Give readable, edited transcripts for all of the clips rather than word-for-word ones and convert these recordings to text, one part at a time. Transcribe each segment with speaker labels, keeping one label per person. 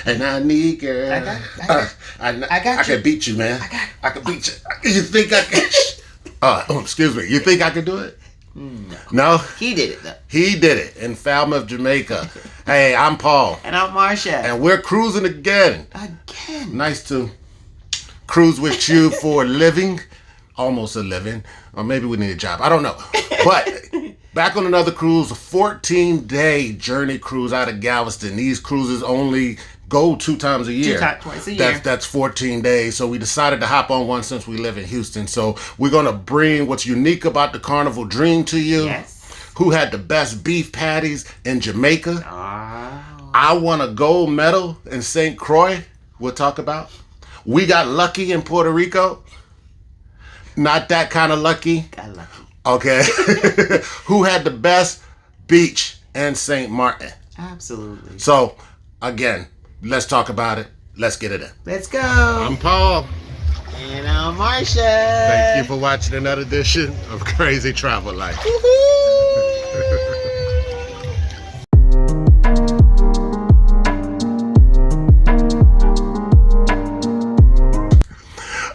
Speaker 1: And I need girl. I can beat you, man. I can beat you. You think I can? Excuse me. You think I can do it? No.
Speaker 2: He did it though.
Speaker 1: He did it in Falmouth, Jamaica. Hey, I'm Paul.
Speaker 2: And I'm Marsha.
Speaker 1: And we're cruising again. Nice to cruise with you for a living. Almost a living. Or maybe we need a job. I don't know. But back on another cruise, a 14-day journey cruise out of Galveston. These cruises only go 2 times a year.
Speaker 2: Twice a year.
Speaker 1: That's 14 days. So we decided to hop on one since we live in Houston. So we're going to bring what's unique about the Carnival Dream to you.
Speaker 2: Yes.
Speaker 1: Who had the best beef patties in Jamaica.
Speaker 2: Oh.
Speaker 1: I won a gold medal in St. Croix. We'll talk about. We got lucky in Puerto Rico. Not that kind of lucky.
Speaker 2: Got lucky.
Speaker 1: Okay. Who had the best beach in St. Martin?
Speaker 2: Absolutely.
Speaker 1: So, again, let's talk about it. Let's get it in.
Speaker 2: Let's go.
Speaker 1: I'm Paul.
Speaker 2: And I'm Marsha.
Speaker 1: Thank you for watching another edition of Crazy Travel Life.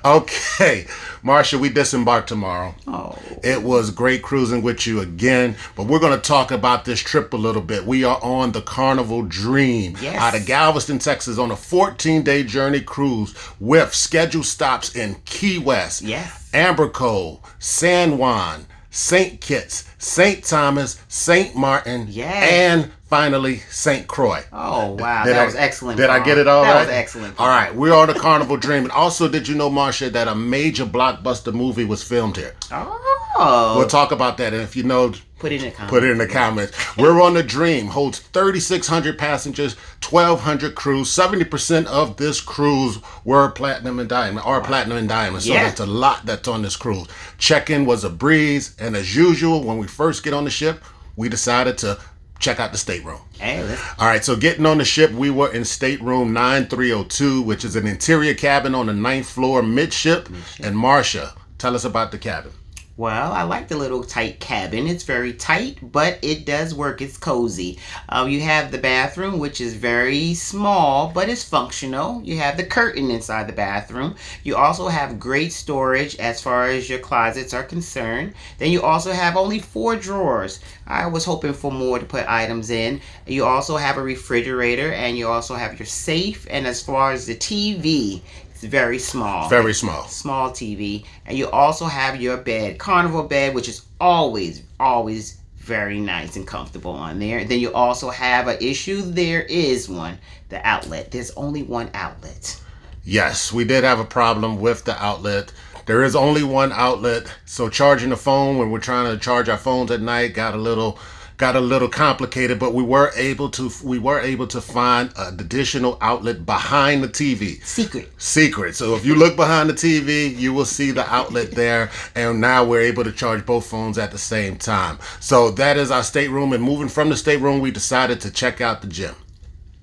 Speaker 1: Okay, Marsha, we disembark tomorrow.
Speaker 2: Oh.
Speaker 1: It was great cruising with you again, but we're going to talk about this trip a little bit. We are on the Carnival Dream out of Galveston, Texas, on a 14-day journey cruise with scheduled stops in Key West, Amber Cove, San Juan, St. Kitts, St. Thomas, St. Martin, and finally St. Croix.
Speaker 2: Oh, wow. That was excellent.
Speaker 1: Did I get it all right?
Speaker 2: That was excellent.
Speaker 1: All right. We're on the Carnival Dream. And also, did you know, Marsha, that a major blockbuster movie was filmed here?
Speaker 2: Oh.
Speaker 1: We'll talk about that. And if you know,
Speaker 2: put it in the comments.
Speaker 1: Put it in the comments. We're on the Dream. Holds 3,600 passengers, 1,200 crews. 70% of this cruise were platinum and diamond, or platinum and diamond. So that's a lot that's on this cruise. Check-in was a breeze. And as usual, when we first get on the ship, we decided to check out the stateroom. All right, so getting on the ship, we were in stateroom 9302, which is an interior cabin on the 9th floor midship. And Marsha, tell us about the cabin.
Speaker 2: Well, I like the little tight cabin. It's very tight, but it does work. It's cozy. You have the bathroom, which is very small, but it's functional. You have the curtain inside the bathroom. You also have great storage as far as your closets are concerned. Then you also have only 4 drawers. I was hoping for more to put items in. You also have a refrigerator, and you also have your safe. And as far as the TV, very small.
Speaker 1: Very small.
Speaker 2: Small TV. And you also have your bed. Carnival bed, which is always very nice and comfortable on there. Then you also have an issue. There is one. The outlet. There's only one outlet.
Speaker 1: Yes, we did have a problem with the outlet. There is only one outlet. So charging the phone when we're trying to charge our phones at night got a little complicated, but we were able to find an additional outlet behind the TV. Secret. So if you look behind the TV, you will see the outlet there, and now we're able to charge both phones at the same time. So that is our stateroom, and moving from the stateroom, we decided to check out the gym.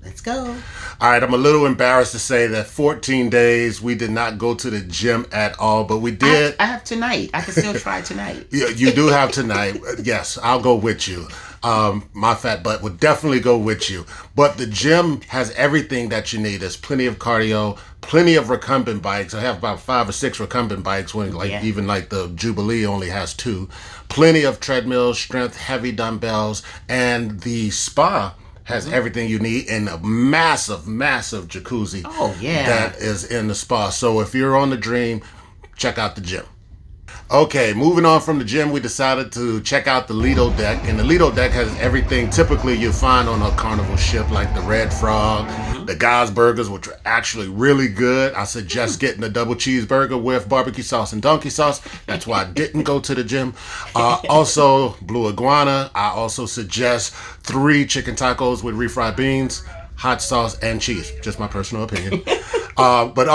Speaker 2: Let's go.
Speaker 1: All right, I'm a little embarrassed to say that 14 days we did not go to the gym at all, but we did.
Speaker 2: I have tonight. I can still try tonight.
Speaker 1: You do have tonight. Yes, I'll go with you. My fat butt would definitely go with you. But the gym has everything that you need. There's plenty of cardio, plenty of recumbent bikes. I have about 5 or 6 recumbent bikes when even the Jubilee only has 2. Plenty of treadmills, strength, heavy dumbbells, and the spa has everything you need in a massive jacuzzi. That is in the spa. So if you're on the Dream, check out the gym. Okay, moving on from the gym, we decided to check out the Lido deck. And the Lido deck has everything typically you find on a Carnival ship, like the Red Frog, the God's Burgers, which are actually really good. I suggest getting a double cheeseburger with barbecue sauce and donkey sauce. That's why I didn't go to the gym. Also, Blue Iguana. I also suggest 3 chicken tacos with refried beans, hot sauce, and cheese. Just my personal opinion. But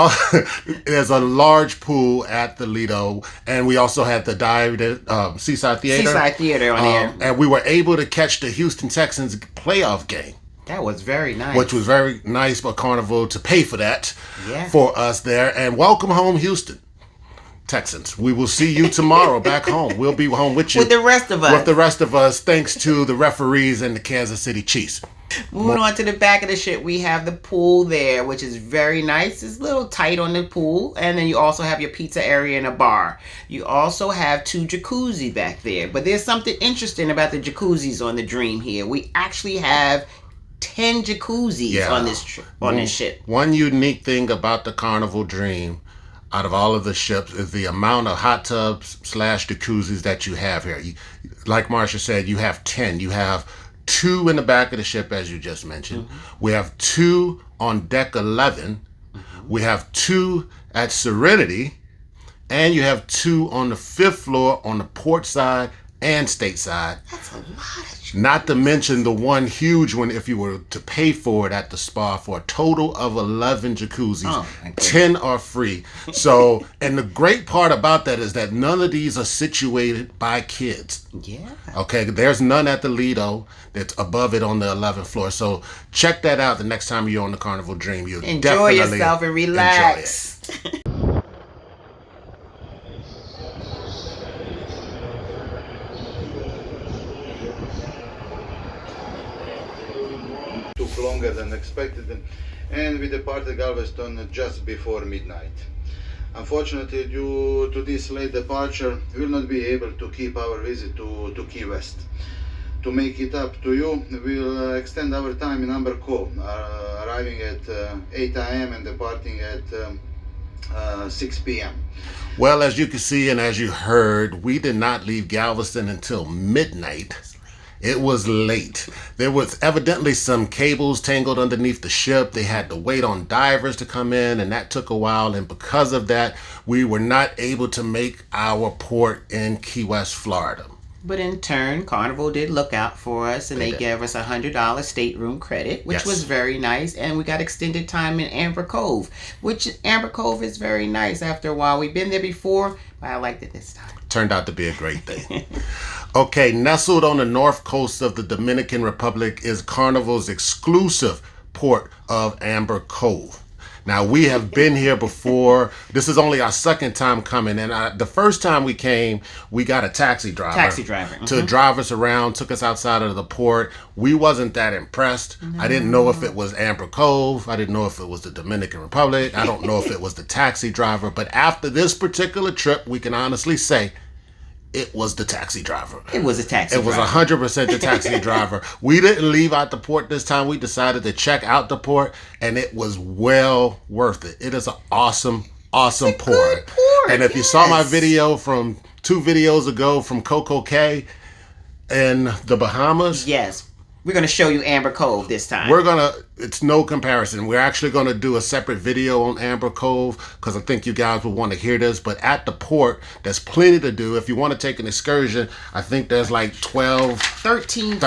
Speaker 1: there's a large pool at the Lido, and we also had the Seaside Theater.
Speaker 2: Seaside Theater on there.
Speaker 1: And we were able to catch the Houston Texans playoff game.
Speaker 2: That was very nice.
Speaker 1: Which was very nice for Carnival to pay for that for us there. And welcome home, Houston Texans. We will see you tomorrow back home. We'll be home with you.
Speaker 2: With the rest of us.
Speaker 1: With the rest of us, thanks to the referees and the Kansas City Chiefs.
Speaker 2: Moving on to the back of the ship, we have the pool there, which is very nice. It's a little tight on the pool. And then you also have your pizza area and a bar. You also have 2 jacuzzi back there. But there's something interesting about the jacuzzis on the Dream here. We actually have 10 jacuzzis on this trip, on this ship.
Speaker 1: One unique thing about the Carnival Dream, out of all of the ships, is the amount of hot tubs / jacuzzis that you have here. Like Marsha said, you have 10. You have 2 in the back of the ship, as you just mentioned. We have 2 on deck 11. We have 2 at Serenity. And you have 2 on the 5th floor on the port side and stateside.
Speaker 2: That's a lot of jacuzzis.
Speaker 1: Not to mention the one huge one if you were to pay for it at the spa, for a total of 11 jacuzzis.
Speaker 2: Oh,
Speaker 1: 10 are free. So, and the great part about that is that none of these are situated by kids.
Speaker 2: Yeah.
Speaker 1: Okay, there's none at the Lido that's above it on the 11th floor. So check that out the next time you're on the Carnival Dream. You'll
Speaker 2: Enjoy
Speaker 1: definitely
Speaker 2: yourself and relax.
Speaker 3: Took longer than expected, and we departed Galveston just before midnight. Unfortunately, due to this late departure, we will not be able to keep our visit to Key West. To make it up to you, we'll extend our time in Amber Cove, arriving at 8 a.m. and departing at 6 p.m.
Speaker 1: Well, as you can see and as you heard, we did not leave Galveston until midnight. It was late. There was evidently some cables tangled underneath the ship. They had to wait on divers to come in, and that took a while. And because of that, we were not able to make our port in Key West, Florida.
Speaker 2: But in turn, Carnival did look out for us, and they gave us $100 stateroom credit, which was very nice. And we got extended time in Amber Cove, which Amber Cove is very nice after a while. We've been there before, but I liked it this time.
Speaker 1: Turned out to be a great thing. Okay, nestled on the north coast of the Dominican Republic is Carnival's exclusive port of Amber Cove. Now, we have been here before. This is only our second time coming. And the first time we came, we got a taxi driver. To drive us around, took us outside of the port. We wasn't that impressed. No. I didn't know if it was Amber Cove. I didn't know if it was the Dominican Republic. I don't know if it was the taxi driver. But after this particular trip, we can honestly say it was the taxi driver.
Speaker 2: It was a taxi driver.
Speaker 1: It was 100% the taxi driver. We didn't leave out the port this time. We decided to check out the port, and it was well worth it. It is an awesome port. And if you saw my video from 2 videos ago from Coco Cay in the Bahamas.
Speaker 2: Yes. We're going to show you Amber Cove this time.
Speaker 1: It's no comparison. We're actually going to do a separate video on Amber Cove because I think you guys will want to hear this. But at the port, there's plenty to do. If you want to take an excursion, I think there's like 13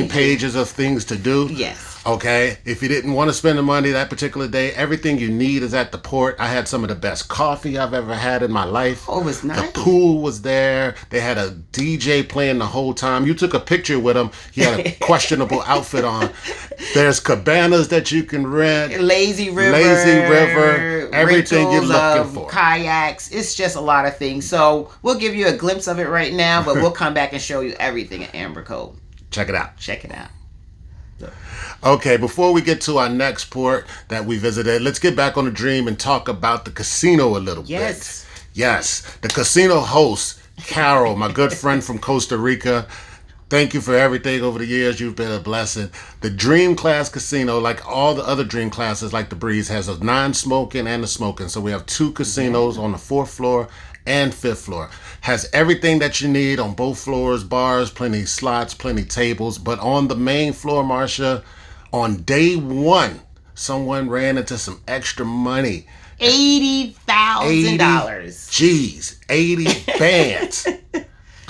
Speaker 1: pages of things to do.
Speaker 2: Yes.
Speaker 1: Okay, if you didn't want to spend the money that particular day, everything you need is at the port. I had some of the best coffee I've ever had in my life.
Speaker 2: Oh, it was nice.
Speaker 1: The pool was there. They had a DJ playing the whole time. You took a picture with him. He had a questionable outfit on. There's cabanas that you can rent.
Speaker 2: Lazy river.
Speaker 1: Everything you're looking for.
Speaker 2: Kayaks. It's just a lot of things. So we'll give you a glimpse of it right now, but we'll come back and show you everything at Amber Cove.
Speaker 1: Check it out.
Speaker 2: Check it out.
Speaker 1: Okay, before we get to our next port that we visited, let's get back on the Dream and talk about the casino a little bit. Yes, the casino host, Carol, my good friend from Costa Rica. Thank you for everything over the years. You've been a blessing. The Dream Class Casino, like all the other Dream Classes, like the Breeze, has a non-smoking and a smoking. So we have 2 casinos on the 4th floor and 5th floor. Has everything that you need on both floors, bars, plenty slots, plenty tables. But on the main floor, Marsha, on day 1, someone ran into some extra money.
Speaker 2: $80,000.
Speaker 1: Jeez, 80 bands.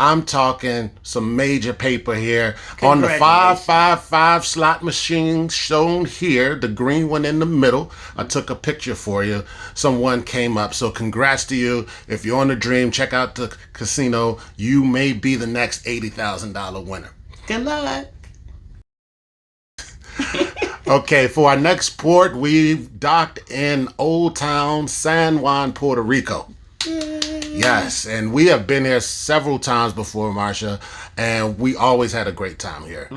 Speaker 1: I'm talking some major paper here. On the 555 slot machine shown here, the green one in the middle, I took a picture for you. Someone came up. So congrats to you. If you're on the Dream, check out the casino. You may be the next $80,000 winner.
Speaker 2: Good luck.
Speaker 1: Okay, for our next port, we've docked in Old Town San Juan, Puerto Rico. Yes, and we have been here several times before, Marsha, and we always had a great time here.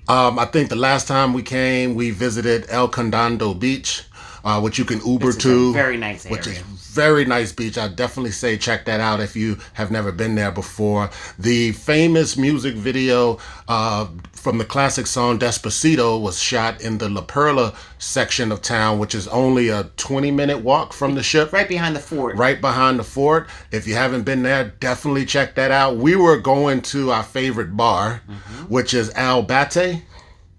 Speaker 1: I think the last time we came, we visited El Condado Beach, which you can Uber
Speaker 2: This is
Speaker 1: to.
Speaker 2: a very nice area.
Speaker 1: Which is very nice beach. I definitely say check that out if you have never been there before. The famous music video from the classic song Despacito was shot in the La Perla section of town, which is only a 20-minute walk from the ship.
Speaker 2: Right behind the fort.
Speaker 1: Right behind the fort. If you haven't been there, definitely check that out. We were going to our favorite bar, which is Al Bate.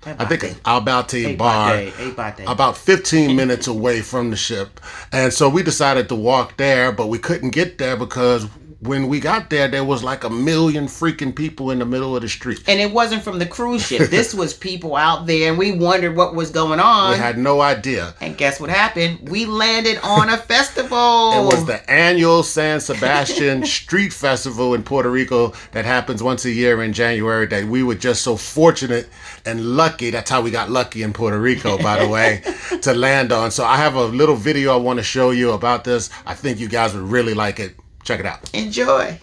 Speaker 1: I think Al Bate Bar, about 15 minutes away from the ship. And so we decided to walk there, but we couldn't get there because when we got there, there was like 1 million freaking people in the middle of the street.
Speaker 2: And it wasn't from the cruise ship. This was people out there, and we wondered what was going on.
Speaker 1: We had no idea.
Speaker 2: And guess what happened? We landed on a festival.
Speaker 1: It was the annual San Sebastian Street Festival in Puerto Rico that happens once a year in January that we were just so fortunate and lucky. That's how we got lucky in Puerto Rico, by the way, to land on. So I have a little video I want to show you about this. I think you guys would really like it. Check it out.
Speaker 2: Enjoy.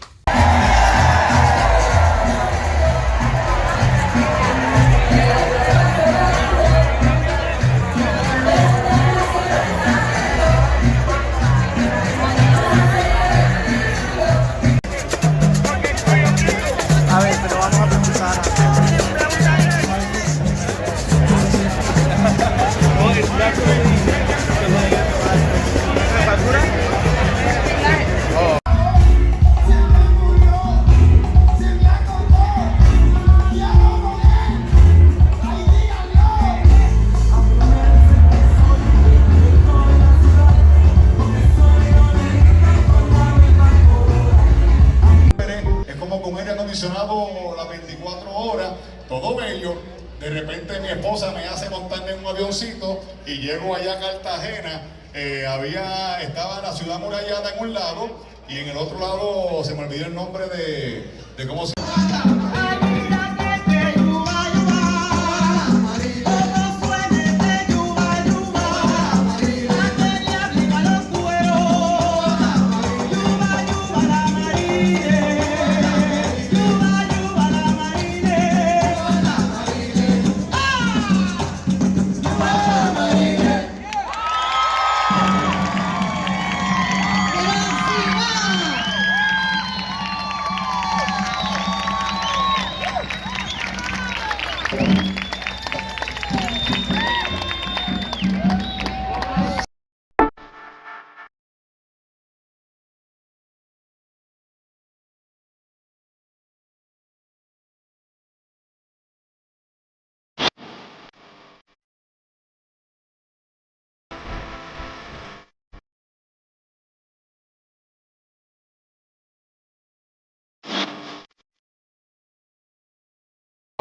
Speaker 4: Las 24 horas, todo bello. De repente mi esposa me hace montarme en un avioncito y llego allá a Cartagena. Estaba la ciudad murallada en un lado y en el otro lado se me olvidó el nombre de cómo se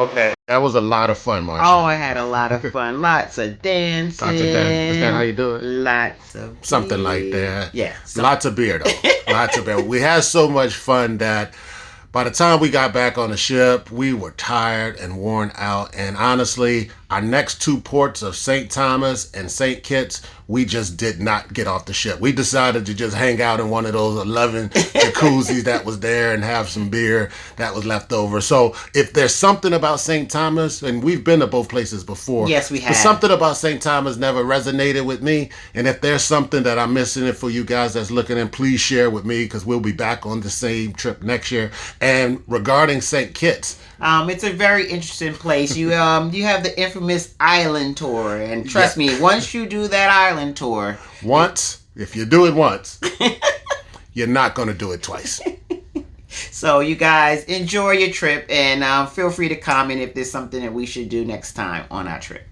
Speaker 1: Okay. That was a lot of fun, Marsha.
Speaker 2: Oh, I had a lot of fun. Lots of dancing.
Speaker 1: Lots of dancing. Is that how you do it?
Speaker 2: Lots of
Speaker 1: something
Speaker 2: beer.
Speaker 1: like that.
Speaker 2: Yeah.
Speaker 1: Lots of beer, though. Lots of beer. We had so much fun that by the time we got back on the ship, we were tired and worn out. And honestly, our next two ports of St. Thomas and St. Kitts, we just did not get off the ship. We decided to just hang out in one of those 11 jacuzzis that was there and have some beer that was left over. So if there's something about St. Thomas, and we've been to both places before.
Speaker 2: Yes, we have.
Speaker 1: But something about St. Thomas never resonated with me. And if there's something that I'm missing it for you guys that's looking in, please share with me because we'll be back on the same trip next year. And regarding St. Kitts,
Speaker 2: it's a very interesting place. You have the infamous island tour, and trust me, once you do that island tour,
Speaker 1: if you do it once, you're not going to do it twice.
Speaker 2: So you guys enjoy your trip, and feel free to comment if there's something that we should do next time on our trip.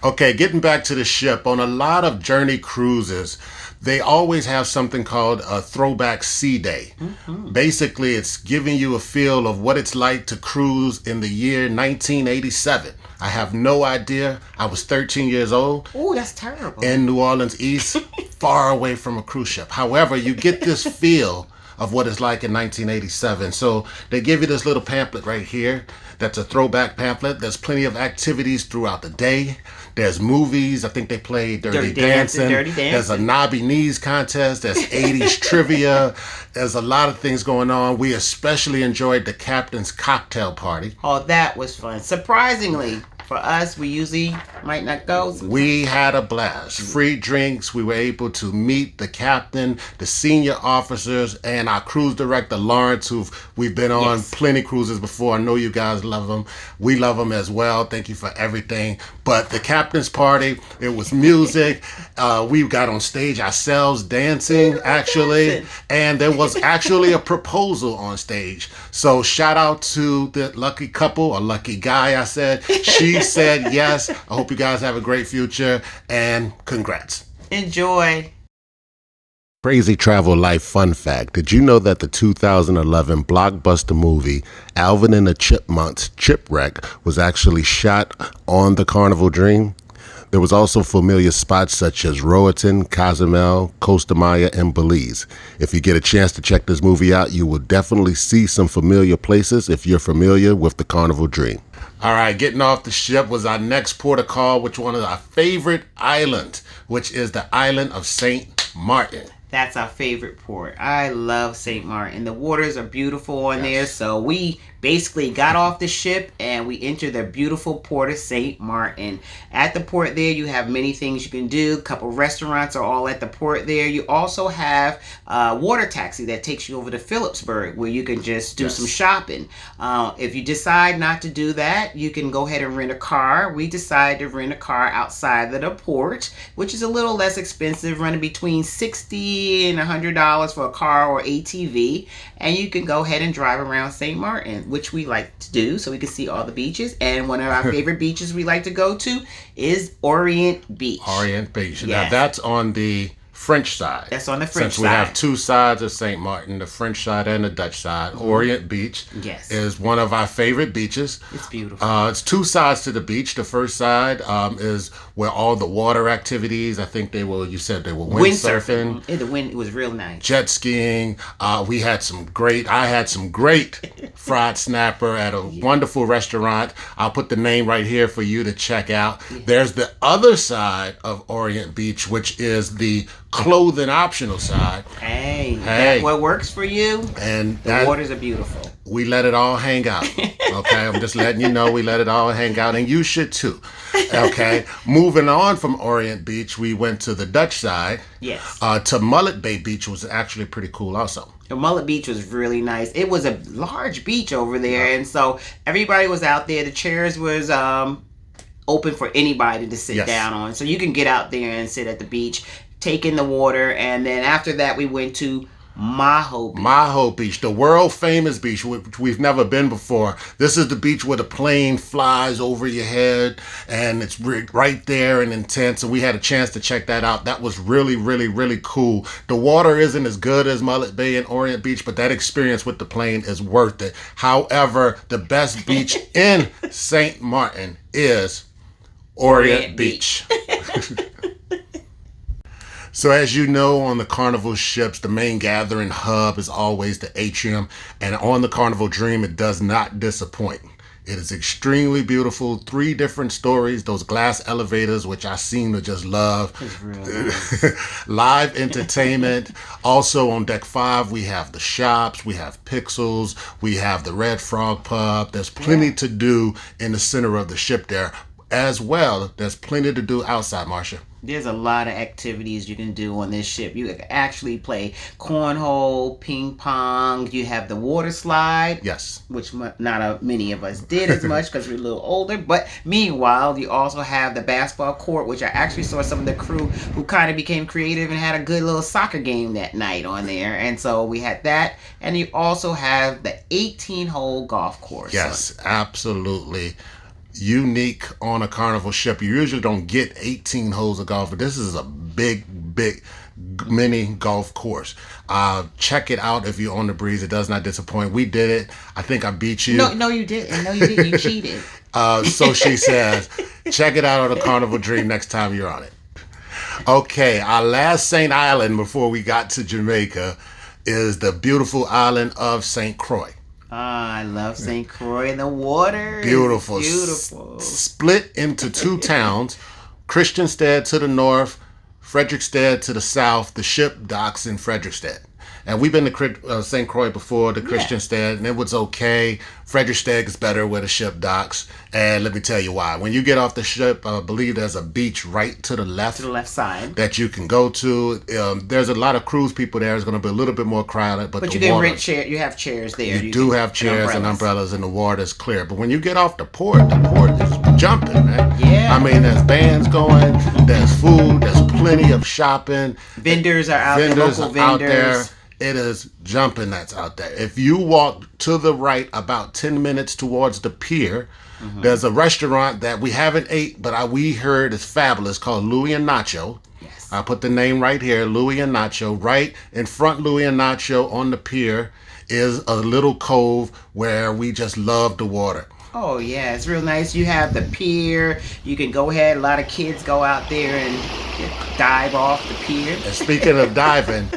Speaker 1: Okay, getting back to the ship, on a lot of journey cruises, they always have something called a throwback sea day. Mm-hmm. Basically, it's giving you a feel of what it's like to cruise in the year 1987. I have no idea. I was 13 years old.
Speaker 2: Oh, that's terrible.
Speaker 1: In New Orleans East, far away from a cruise ship. However, you get this feel of what it's like in 1987. So they give you this little pamphlet right here. That's a throwback pamphlet. There's plenty of activities throughout the day. There's movies. I think they play Dirty Dancing. There's a Knobby Knees contest. There's 80s trivia. There's a lot of things going on. We especially enjoyed the captain's cocktail party.
Speaker 2: Oh, that was fun. Surprisingly, for us, we usually might not go.
Speaker 1: We had a blast. Free drinks. We were able to meet the captain, the senior officers, and our cruise director, Lawrence, we've been on plenty cruises before. I know you guys love him. We love him as well. Thank you for everything. But the captain's party, it was music. We got on stage ourselves dancing, actually. And there was actually a proposal on stage. So shout out to the lucky couple, or lucky guy, I said. She said yes. I hope you guys have a great future, and congrats.
Speaker 2: Enjoy.
Speaker 1: Crazy Travel Life fun fact. Did you know that the 2011 blockbuster movie Alvin and the Chipmunks Chipwreck was actually shot on the Carnival Dream? There was also familiar spots such as Roatan, Cozumel, Costa Maya, and Belize. If you get a chance to check this movie out, you will definitely see some familiar places if you're familiar with the Carnival Dream. All right, getting off the ship was our next port of call, which one of our favorite islands, which is the island of St. Martin.
Speaker 2: That's our favorite port. I love St. Martin. The waters are beautiful on there, so we basically got off the ship and we entered the beautiful port of St. Martin. At the port there, you have many things you can do. A couple restaurants are all at the port there. You also have a water taxi that takes you over to Phillipsburg, where you can just do some shopping. If you decide not to do that, you can go ahead and rent a car. We decided to rent a car outside of the port, which is a little less expensive, running between $60 and $100 for a car or ATV. And you can go ahead and drive around St. Martin, which we like to do, so we can see all the beaches. And one of our favorite beaches we like to go to is Orient Beach.
Speaker 1: Orient Beach. Yes. Now that's on the French side.
Speaker 2: That's on the French side.
Speaker 1: Since we have two sides of St. Martin, the French side and the Dutch side. Orient Beach is one of our favorite beaches.
Speaker 2: It's beautiful.
Speaker 1: It's two sides to the beach. The first side is where all the water activities, I think you said they were windsurfing.
Speaker 2: It was real nice.
Speaker 1: Jet skiing. I had some great fried snapper at a wonderful restaurant. I'll put the name right here for you to check out. Yeah. There's the other side of Orient Beach, which is the clothing optional side.
Speaker 2: Hey. What works for you?
Speaker 1: And
Speaker 2: the waters are beautiful.
Speaker 1: We let it all hang out. Okay, I'm just letting you know we let it all hang out, and you should too. Okay, moving on from Orient Beach, we went to the Dutch side.
Speaker 2: Yes.
Speaker 1: To Mullet Bay Beach was actually pretty cool also.
Speaker 2: The Mullet Beach was really nice. It was a large beach over there, and so everybody was out there. The chairs was open for anybody to sit down on, so you can get out there and sit at the beach, take in the water. And then after that, we went to Maho Beach, the world famous beach, which we've never been before. This is the beach where the plane flies over your head, and it's right there and intense. And we had a chance to check that out. That was really, really, really cool. The water isn't as good as Mullet Bay and Orient Beach, but that experience with the plane is worth it. However, the best beach in St. Martin is Orient Beach. So as you know, on the Carnival ships, the main gathering hub is always the atrium. And on the Carnival Dream, it does not disappoint. It is extremely beautiful. 3 different stories. Those glass elevators, which I seem to just love. It's real nice.
Speaker 1: Live entertainment. Also on deck 5, we have the shops. We have Pixels. We have the Red Frog Pub. There's plenty to do in the center of the ship there. As well, there's plenty to do outside, Marcia.
Speaker 2: There's a lot of activities you can do on this ship. You can actually play cornhole, ping pong. You have the water slide.
Speaker 1: Yes.
Speaker 2: Which not many of us did as much because we're a little older. But meanwhile, you also have the basketball court, which I actually saw some of the crew who kind of became creative and had a good little soccer game that night on there. And so we had that. And you also have the 18-hole golf course.
Speaker 1: Yes, absolutely. Unique on a Carnival ship. You usually don't get 18 holes of golf, but this is a big mini golf course. Check it out if you're on the breeze. It does not disappoint. We did it. I think I beat you.
Speaker 2: No, you didn't. No, you didn't. You cheated.
Speaker 1: So she says, check it out on the Carnival Dream next time you're on it. Okay, our last St. Island before we got to Jamaica is the beautiful island of St. Croix.
Speaker 2: I love St. Croix. The water
Speaker 1: Beautiful.
Speaker 2: is beautiful.
Speaker 1: Split into two towns, Christiansted to the north, Frederiksted to the south. The ship docks in Frederiksted. And we've been to St. Croix before, the Christiansted, and it was okay. Frederiksted is better where the ship docks. And let me tell you why. When you get off the ship, I believe there's a beach right to the left.
Speaker 2: To the left side.
Speaker 1: That you can go to. There's a lot of cruise people there. It's going to be a little bit more crowded. But
Speaker 2: you
Speaker 1: the
Speaker 2: can
Speaker 1: water,
Speaker 2: rent chair. You have chairs there.
Speaker 1: You do have chairs and umbrellas, and the water is clear. But when you get off the port is jumping, man.
Speaker 2: Yeah.
Speaker 1: I mean, there's bands going, there's food, there's plenty of shopping.
Speaker 2: Vendors are out there, local vendors.
Speaker 1: Out there. It is jumping that's out there. If you walk to the right about 10 minutes towards the pier, there's a restaurant that we haven't ate, but we heard is fabulous, called Louis and Nacho.
Speaker 2: Yes.
Speaker 1: I'll put the name right here, Louis and Nacho. Right in front Louis and Nacho on the pier is a little cove where we just love the water.
Speaker 2: Oh, yeah, it's real nice. You have the pier. You can go ahead. A lot of kids go out there and dive off the pier.
Speaker 1: And speaking of diving,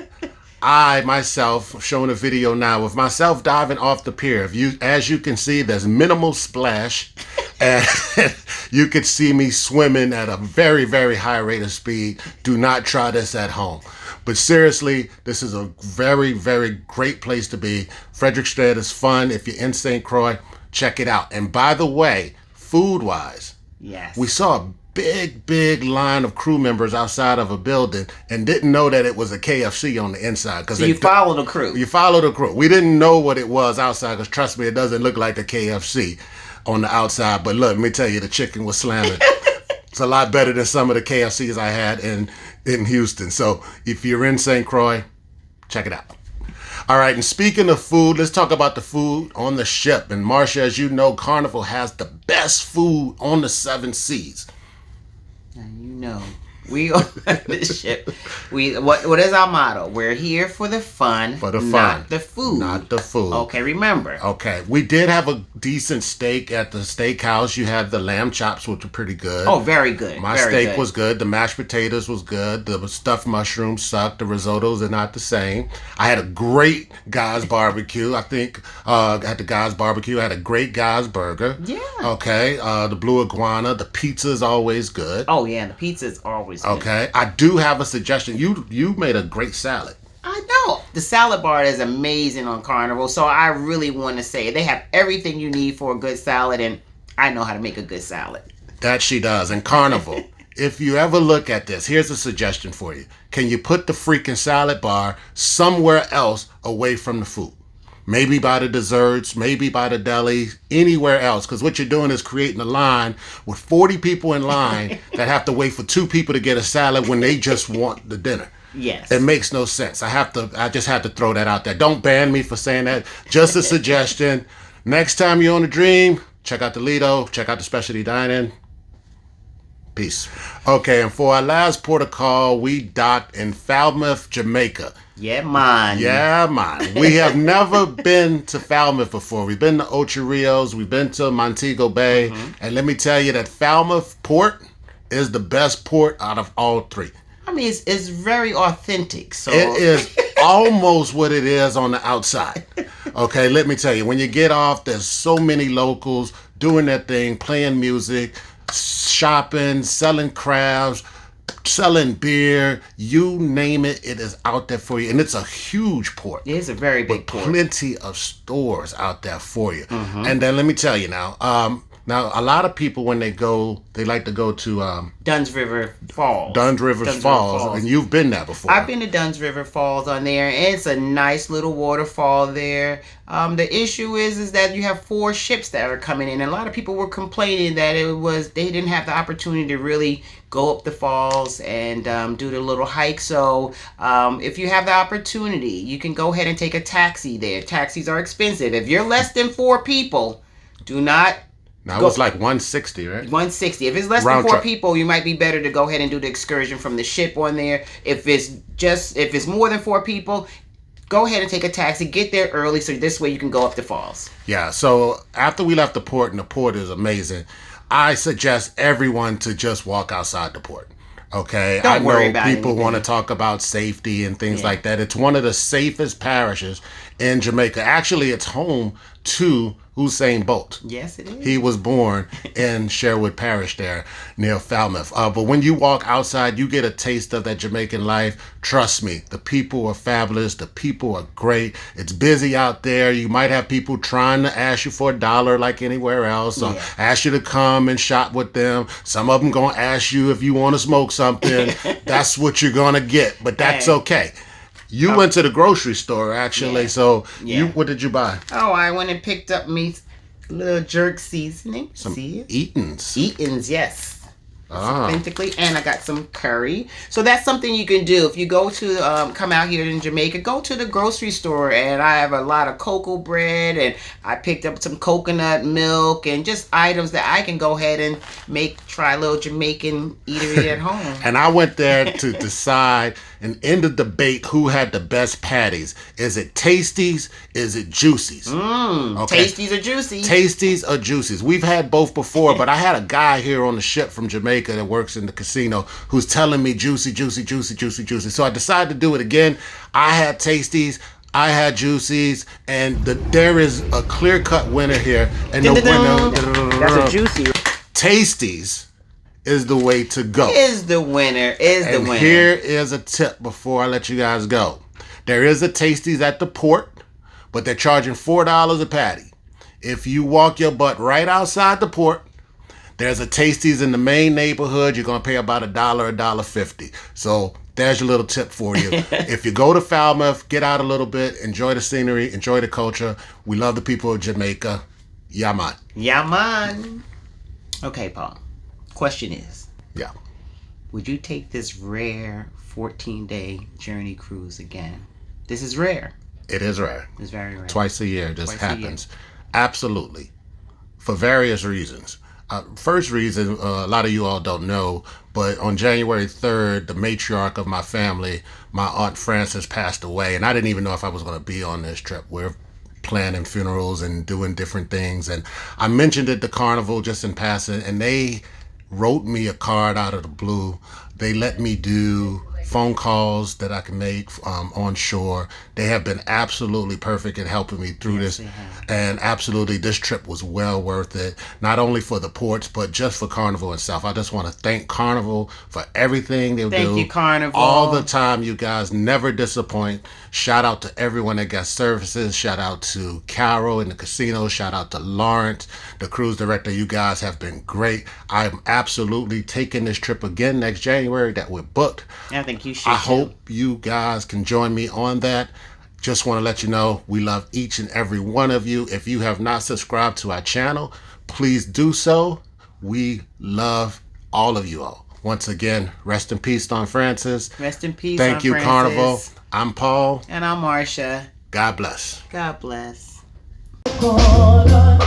Speaker 1: I myself, showing a video now of myself diving off the pier. As you can see, there's minimal splash, and you could see me swimming at a very, very high rate of speed. Do not try this at home. But seriously, this is a very, very great place to be. Frederiksted is fun. If you're in St. Croix, check it out. And by the way, food-wise,
Speaker 2: yes,
Speaker 1: we saw a big line of crew members outside of a building and didn't know that it was a KFC on the inside.
Speaker 2: So you follow the crew.
Speaker 1: You follow the crew. We didn't know what it was outside because, trust me, it doesn't look like a KFC on the outside. But look, let me tell you, the chicken was slamming. It's a lot better than some of the KFCs I had in Houston. So if you're in St. Croix, check it out. All right, and speaking of food, let's talk about the food on the ship. And Marcia, as you know, Carnival has the best food on the 7 seas.
Speaker 2: And you know, we on this ship. What is our motto? We're here for the fun, not the food.
Speaker 1: Not the food.
Speaker 2: Okay, remember.
Speaker 1: Okay, we did have a decent steak at the steakhouse. You had the lamb chops, which were pretty good.
Speaker 2: Oh, very good.
Speaker 1: My steak was good. The mashed potatoes was good. The stuffed mushrooms sucked. The risottos are not the same. I had a great Guy's barbecue. I think at the Guy's barbecue, I had a great Guy's burger.
Speaker 2: Yeah.
Speaker 1: Okay. The blue iguana. The pizza is always good.
Speaker 2: Oh yeah, the pizza is always good.
Speaker 1: Okay. I do have a suggestion. You made a great salad.
Speaker 2: I know. The salad bar is amazing on Carnival, so I really want to say they have everything you need for a good salad, and I know how to make a good salad.
Speaker 1: That she does. And Carnival, if you ever look at this, here's a suggestion for you. Can you put the freaking salad bar somewhere else away from the food? Maybe by the desserts, maybe by the deli, anywhere else. Because what you're doing is creating a line with 40 people in line that have to wait for 2 people to get a salad when they just want the dinner.
Speaker 2: Yes.
Speaker 1: It makes no sense. I just have to throw that out there. Don't ban me for saying that. Just a suggestion. Next time you're on a dream, check out the Lido, check out the specialty dining. Peace. Okay, and for our last port of call, we docked in Falmouth, Jamaica.
Speaker 2: Yeah, man.
Speaker 1: Yeah, man. We have never been to Falmouth before. We've been to Ocho Rios, we've been to Montego Bay, and let me tell you that Falmouth port is the best port out of all 3.
Speaker 2: I mean, it's very authentic. So
Speaker 1: it is almost what it is on the outside. Okay, let me tell you, when you get off, there's so many locals doing their thing, playing music, shopping, selling crabs, selling beer, you name it, it is out there for you. And it's a huge port.
Speaker 2: It is a very big port.
Speaker 1: Plenty of stores out there for you. And then let me tell you now, a lot of people, when they go, they like to go to
Speaker 2: Dunn's River Falls.
Speaker 1: Dunn's River Falls, and you've been there before.
Speaker 2: I've been to Dunn's River Falls on there. It's a nice little waterfall there. The issue is that you have 4 ships that are coming in. And a lot of people were complaining that they didn't have the opportunity to really go up the falls and do the little hike. So if you have the opportunity, you can go ahead and take a taxi there. Taxis are expensive. If you're less than 4 people, do not.
Speaker 1: Now it was like $160, right?
Speaker 2: $160. If it's less than 4 people, you might be better to go ahead and do the excursion from the ship on there. If it's more than 4 people, go ahead and take a taxi. Get there early so this way you can go up the falls. Yeah.
Speaker 1: So after we left the port, and the port is amazing, I suggest everyone to just walk outside the port. Okay,
Speaker 2: Don't
Speaker 1: I
Speaker 2: worry
Speaker 1: know
Speaker 2: about
Speaker 1: people
Speaker 2: anything.
Speaker 1: want to talk about safety and things
Speaker 2: Yeah.
Speaker 1: like that. It's one of the safest parishes in Jamaica. Actually, it's home to Usain Bolt.
Speaker 2: Yes, it is.
Speaker 1: He was born in Sherwood Parish there near Falmouth. But when you walk outside, you get a taste of that Jamaican life. Trust me, the people are fabulous. The people are great. It's busy out there. You might have people trying to ask you for a dollar like anywhere else, or
Speaker 2: Yeah.
Speaker 1: ask you to come and shop with them. Some of them going to ask you if you want to smoke something. That's what you're going to get, but that's
Speaker 2: Hey.
Speaker 1: okay. You went to the grocery store, actually.
Speaker 2: Yeah.
Speaker 1: So
Speaker 2: Yeah.
Speaker 1: what did you buy?
Speaker 2: Oh, I went and picked up me little jerk seasoning. See it?
Speaker 1: Eatons.
Speaker 2: Eatons, yes.
Speaker 1: Ah.
Speaker 2: Authentically, and I got some curry. So that's something you can do if you go to come out here in Jamaica. Go to the grocery store, and I have a lot of cocoa bread, and I picked up some coconut milk and just items that I can go ahead and try a little Jamaican eatery at home.
Speaker 1: And I went there to decide and end the debate who had the best patties. Is it Tasties? Is it Juicies? Okay.
Speaker 2: Tasties or juicy?
Speaker 1: Tasties or Juicies? We've had both before, but I had a guy here on the ship from Jamaica that works in the casino who's telling me juicy, juicy, juicy, juicy, juicy. So I decided to do it again. I had Tasties. I had Juicies, and there is a clear-cut winner here. And the winner,
Speaker 2: That's a juicy.
Speaker 1: Tasties is the way to go.
Speaker 2: Is the winner. Is the
Speaker 1: And
Speaker 2: winner.
Speaker 1: here is a tip before I let you guys go. There is a Tasties at the port, but they're charging $4 a patty. If you walk your butt right outside the port, there's a Tasties in the main neighborhood. You're going to pay about $1, $1.50. So there's your little tip for you. If you go to Falmouth, get out a little bit, enjoy the scenery, enjoy the culture. We love the people of Jamaica. Yaman.
Speaker 2: Yaman. Okay, Paul. Question is,
Speaker 1: Yeah.
Speaker 2: would you take this rare 14-day journey cruise again? This is rare.
Speaker 1: It is rare.
Speaker 2: It's very rare.
Speaker 1: Twice a year. It just
Speaker 2: Twice a year.
Speaker 1: happens. Absolutely. For various reasons. First reason, a lot of you all don't know, but on January 3rd, the matriarch of my family, my Aunt Frances, passed away. And I didn't even know if I was going to be on this trip. We're planning funerals and doing different things. And I mentioned it to Carnival just in passing, and they wrote me a card out of the blue. They let me do phone calls that I can make on shore. They have been absolutely perfect in helping me through this. And absolutely, this trip was well worth it. Not only for the ports, but just for Carnival itself. I just want to thank Carnival for everything they do.
Speaker 2: Thank you, Carnival.
Speaker 1: All the time, you guys never disappoint. Shout out to everyone at Guest Services. Shout out to Carol in the casino. Shout out to Lawrence, the cruise director. You guys have been great. I'm absolutely taking this trip again next January that we're booked.
Speaker 2: I think you should.
Speaker 1: I hope you guys can join me on that. Just want to let you know we love each and every one of you. If you have not subscribed to our channel, please do so. We love all of you all. Once again, rest in peace, Don Francis.
Speaker 2: Rest in peace.
Speaker 1: Thank
Speaker 2: Aunt
Speaker 1: you,
Speaker 2: Frances.
Speaker 1: Carnival. I'm Paul.
Speaker 2: And I'm Marsha.
Speaker 1: God bless.
Speaker 2: God bless.
Speaker 5: Call on